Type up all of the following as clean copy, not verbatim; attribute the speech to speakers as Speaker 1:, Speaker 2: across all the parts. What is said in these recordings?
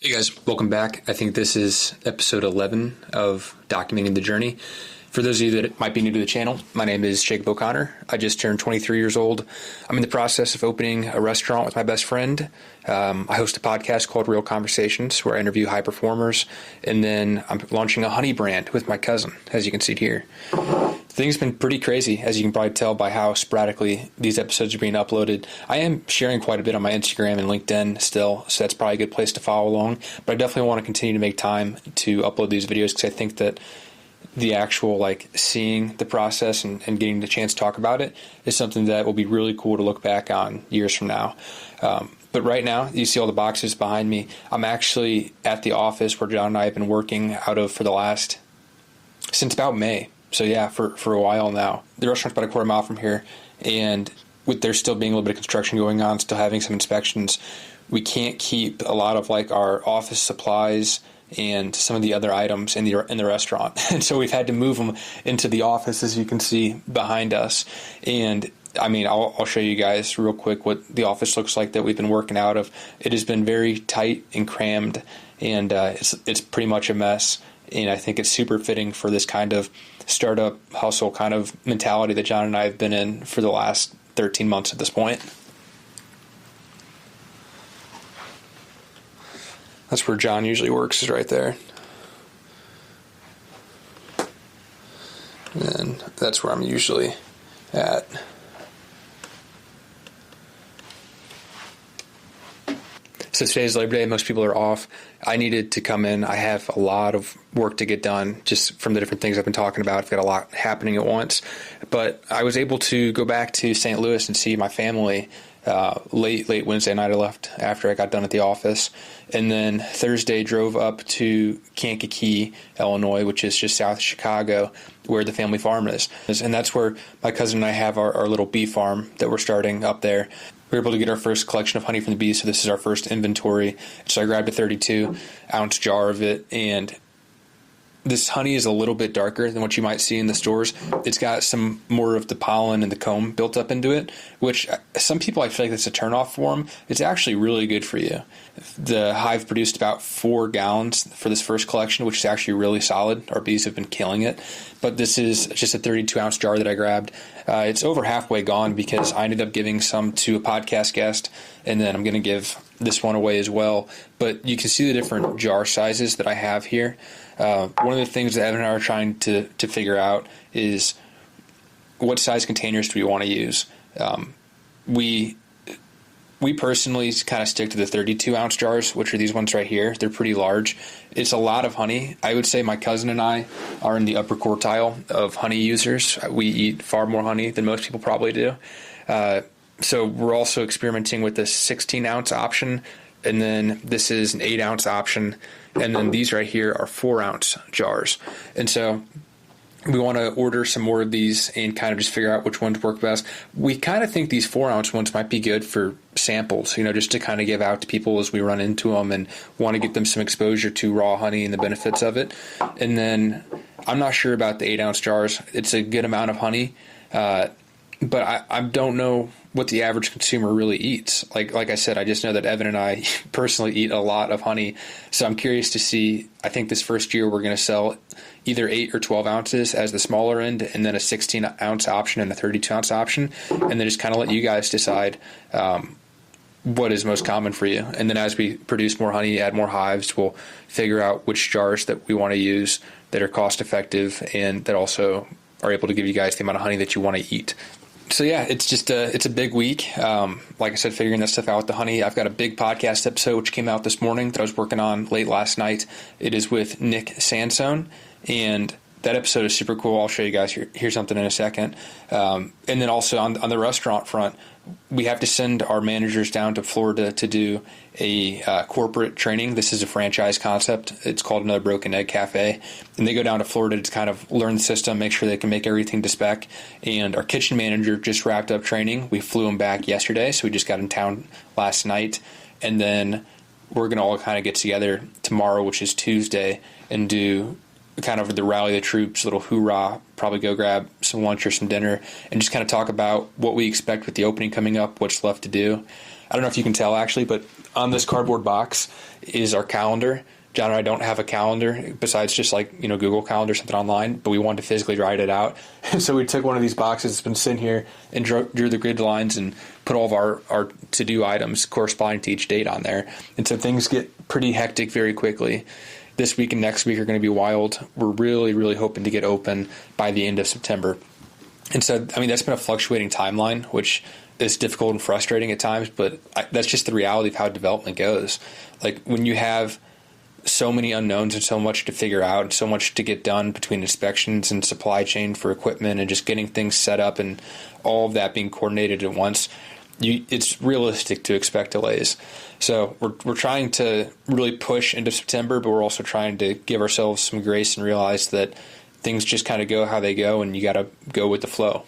Speaker 1: Hey guys, welcome back. I think this is episode 11 of Documenting the Journey. For those of you that might be new to the channel, my name is Jacob O'Connor. I just turned 23 years old. I'm in the process of opening a restaurant with my best friend. I host a podcast called Real Conversations where I interview high performers. And then I'm launching a honey brand with my cousin, as you can see here. Things have been pretty crazy, as you can probably tell by how sporadically these episodes are being uploaded. I am sharing quite a bit on my Instagram and LinkedIn still, so that's probably a good place to follow along. But I definitely want to continue to make time to upload these videos because I think that the actual seeing the process and getting the chance to talk about it is something that will be really cool to look back on years from now. But right now, you see all the boxes behind me. I'm actually at the office where John and I have been working out of since about May. So yeah, for a while now. The restaurant's about a quarter mile from here, and with there still being a little bit of construction going on, still having some inspections, we can't keep a lot of our office supplies and some of the other items in the restaurant. And so we've had to move them into the office, as you can see behind us. And I mean, I'll show you guys real quick what the office looks like that we've been working out of. It has been very tight and crammed, and it's pretty much a mess. And I think it's super fitting for this kind of startup hustle kind of mentality that John and I have been in for the last 13 months at this point. That's where John usually works, is right there. And that's where I'm usually at. So today's Labor Day. Most people are off. I needed to come in. I have a lot of work to get done just from the different things I've been talking about. I've got a lot happening at once. But I was able to go back to St. Louis and see my family late Wednesday night. I left after I got done at the office. And then Thursday drove up to Kankakee, Illinois, which is just south of Chicago, where the family farm is. And that's where my cousin and I have our little bee farm that we're starting up there. We were able to get our first collection of honey from the bees, so this is our first inventory. So I grabbed a 32-ounce jar of it, and this honey is a little bit darker than what you might see in the stores. It's got some more of the pollen and the comb built up into it, which some people, I feel like that's a turnoff for them. It's actually really good for you. The hive produced about 4 gallons for this first collection, which is actually really solid. Our bees have been killing it. But this is just a 32-ounce jar that I grabbed. It's over halfway gone because I ended up giving some to a podcast guest, and then I'm going to give this one away as well. But you can see the different jar sizes that I have here. One of the things that Evan and I are trying to figure out is what size containers do we want to use. We personally kind of stick to the 32-ounce jars, which are these ones right here. They're pretty large. It's a lot of honey. I would say my cousin and I are in the upper quartile of honey users. We eat far more honey than most people probably do. So we're also experimenting with this 16-ounce option, and then this is an 8-ounce option, and then these right here are 4-ounce jars. And so we want to order some more of these and kind of just figure out which ones work best. We kind of think these 4-ounce ones might be good for samples, just to kind of give out to people as we run into them and want to get them some exposure to raw honey and the benefits of it. And then I'm not sure about the 8-ounce jars. It's a good amount of honey, but I don't know what the average consumer really eats. Like I said, I just know that Evan and I personally eat a lot of honey. So I'm curious to see, I think this first year we're going to sell either 8 or 12 ounces as the smaller end, and then a 16-ounce option and a 32-ounce option, and then just kind of let you guys decide what is most common for you. And then as we produce more honey, add more hives, we'll figure out which jars that we want to use that are cost effective and that also are able to give you guys the amount of honey that you want to eat. So yeah, it's a big week. Like I said, figuring that stuff out with the honey. I've got a big podcast episode which came out this morning that I was working on late last night. It is with Nick Sansone, and that episode is super cool. I'll show you guys here's something in a second. And then also on the restaurant front, we have to send our managers down to Florida to do a corporate training. This is a franchise concept. It's called Another Broken Egg Cafe. And they go down to Florida to kind of learn the system, make sure they can make everything to spec. And our kitchen manager just wrapped up training. We flew him back yesterday, so we just got in town last night. And then we're going to all kind of get together tomorrow, which is Tuesday, and do kind of the rally the troops, little hoorah, probably go grab some lunch or some dinner, and just kind of talk about what we expect with the opening coming up, what's left to do. I don't know if you can tell actually, but on this cardboard box is our calendar. John and I don't have a calendar besides just like, Google Calendar, something online, but we wanted to physically write it out. And so we took one of these boxes that's been sitting here and drew the grid lines and put all of our to-do items corresponding to each date on there. And so things get pretty hectic very quickly. This week and next week are going to be wild. We're really, really hoping to get open by the end of September. And so, that's been a fluctuating timeline, which is difficult and frustrating at times, but that's just the reality of how development goes. Like when you have so many unknowns and so much to figure out and so much to get done between inspections and supply chain for equipment and just getting things set up and all of that being coordinated at once, it's realistic to expect delays. So we're trying to really push into September, but we're also trying to give ourselves some grace and realize that things just kind of go how they go, and you got to go with the flow.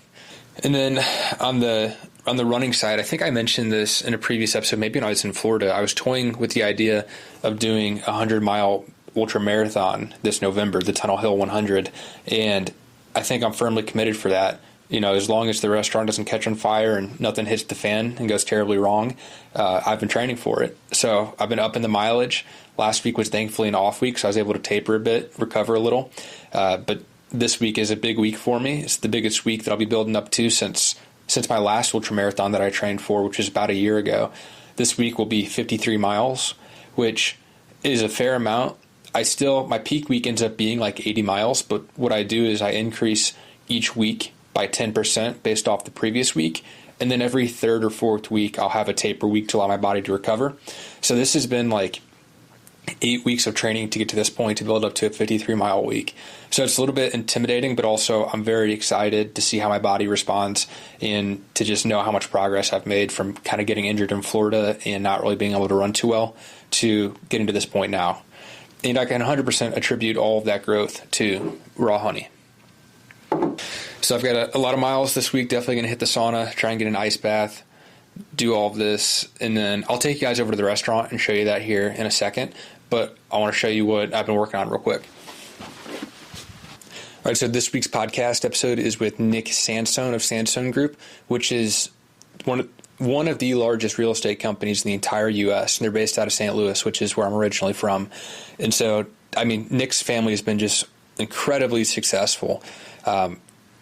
Speaker 1: And then on the running side, I think I mentioned this in a previous episode, maybe when I was in Florida. I was toying with the idea of doing a 100-mile ultra marathon this November, the Tunnel Hill 100, and I think I'm firmly committed for that. As long as the restaurant doesn't catch on fire and nothing hits the fan and goes terribly wrong, I've been training for it. So I've been upping the mileage. Last week was thankfully an off week, so I was able to taper a bit, recover a little. But this week is a big week for me. It's the biggest week that I'll be building up to since my last ultramarathon that I trained for, which was about a year ago. This week will be 53 miles, which is a fair amount. My peak week ends up being like 80 miles, but what I do is I increase each week by 10% based off the previous week. And then every third or fourth week, I'll have a taper week to allow my body to recover. So this has been like 8 weeks of training to get to this point to build up to a 53-mile week. So it's a little bit intimidating, but also I'm very excited to see how my body responds and to just know how much progress I've made from kind of getting injured in Florida and not really being able to run too well to getting to this point now. And I can 100% attribute all of that growth to raw honey. So I've got a lot of miles this week, definitely going to hit the sauna, try and get an ice bath, do all of this, and then I'll take you guys over to the restaurant and show you that here in a second, but I want to show you what I've been working on real quick. All right, so this week's podcast episode is with Nick Sandstone of Sandstone Group, which is one of the largest real estate companies in the entire U.S., and they're based out of St. Louis, which is where I'm originally from. And so, Nick's family has been just incredibly successful.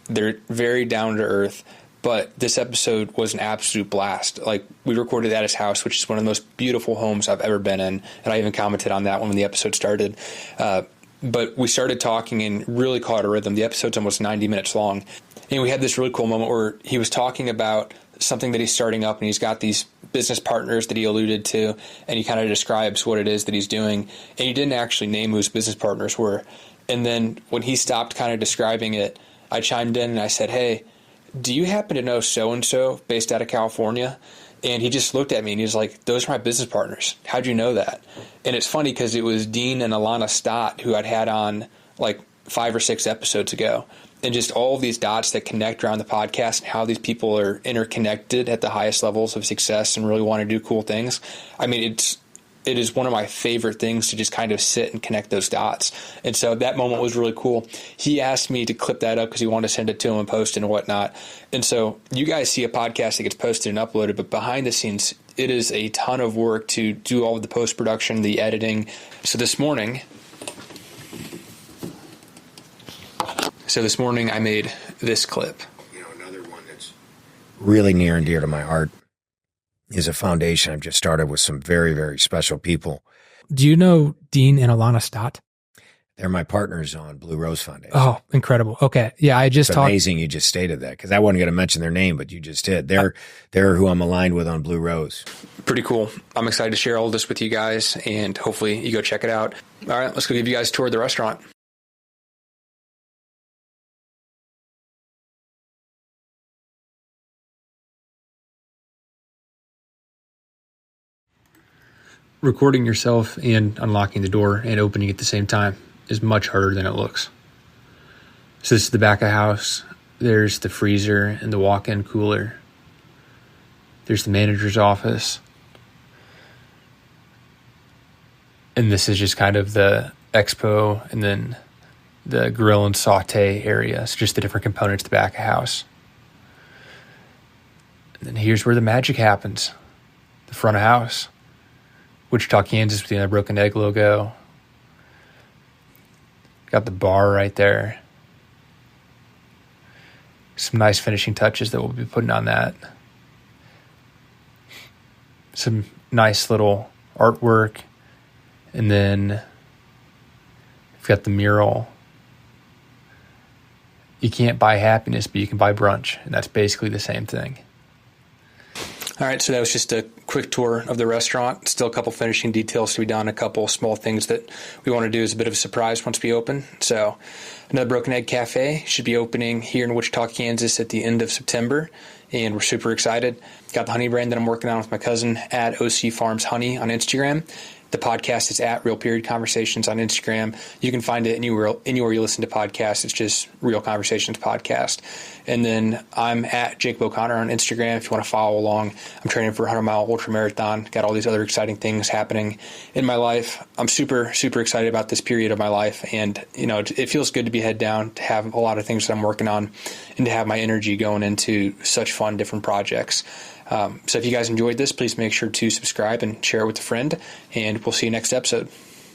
Speaker 1: They're very down to earth, but this episode was an absolute blast. Like, we recorded at his house, which is one of the most beautiful homes I've ever been in, and I even commented on that when the episode started. But we started talking and really caught a rhythm. The episode's almost 90 minutes long, and we had this really cool moment where he was talking about something that he's starting up, and he's got these business partners that he alluded to, and he kind of describes what it is that he's doing, and he didn't actually name who his business partners were. And then when he stopped kind of describing it, I chimed in and I said, "Hey, do you happen to know so-and-so based out of California?" And he just looked at me and he was like, "Those are my business partners. How'd you know that?" And it's funny because it was Dean and Alana Stott who I'd had on like 5 or 6 episodes ago. And just all of these dots that connect around the podcast and how these people are interconnected at the highest levels of success and really want to do cool things. It is one of my favorite things to just kind of sit and connect those dots. And so that moment was really cool. He asked me to clip that up because he wanted to send it to him and post it and whatnot. And so you guys see a podcast that gets posted and uploaded, but behind the scenes, it is a ton of work to do all of the post-production, the editing. So this morning I made this clip.
Speaker 2: Another one that's really near and dear to my heart is a foundation I've just started with some very, very special people.
Speaker 3: Do you know Dean and Alana Stott?
Speaker 2: They're my partners on Blue Rose Foundation.
Speaker 3: Oh, incredible. Okay. Yeah,
Speaker 2: it's amazing you just stated that because I wasn't going to mention their name, but you just did. They're who I'm aligned with on Blue Rose.
Speaker 1: Pretty cool. I'm excited to share all this with you guys, and hopefully you go check it out. All right, let's go give you guys a tour of the restaurant. Recording yourself and unlocking the door and opening at the same time is much harder than it looks. So this is the back of the house. There's the freezer and the walk-in cooler. There's the manager's office. And this is just kind of the expo and then the grill and saute area. So just the different components of the back of the house. And then here's where the magic happens. The front of house. Wichita, Kansas with the Broken Egg logo. Got the bar right there. Some nice finishing touches that we'll be putting on that. Some nice little artwork. And then we've got the mural. You can't buy happiness, but you can buy brunch. And that's basically the same thing. All right, so that was just a quick tour of the restaurant. Still a couple finishing details to be done, a couple small things that we want to do as a bit of a surprise once we open. So another Broken Egg Cafe should be opening here in Wichita, Kansas at the end of September, and we're super excited. Got the honey brand that I'm working on with my cousin at OC Farms Honey on Instagram. The podcast is at Real Period Conversations on Instagram. You can find it anywhere you listen to podcasts. It's just Real Conversations Podcast. And then I'm at Jake O'Connor on Instagram if you want to follow along. I'm training for a 100-mile ultra marathon. Got all these other exciting things happening in my life. I'm super, super excited about this period of my life. And, it feels good to be head down, to have a lot of things that I'm working on, and to have my energy going into such fun, different projects. So if you guys enjoyed this, please make sure to subscribe and share it with a friend, and we'll see you next episode.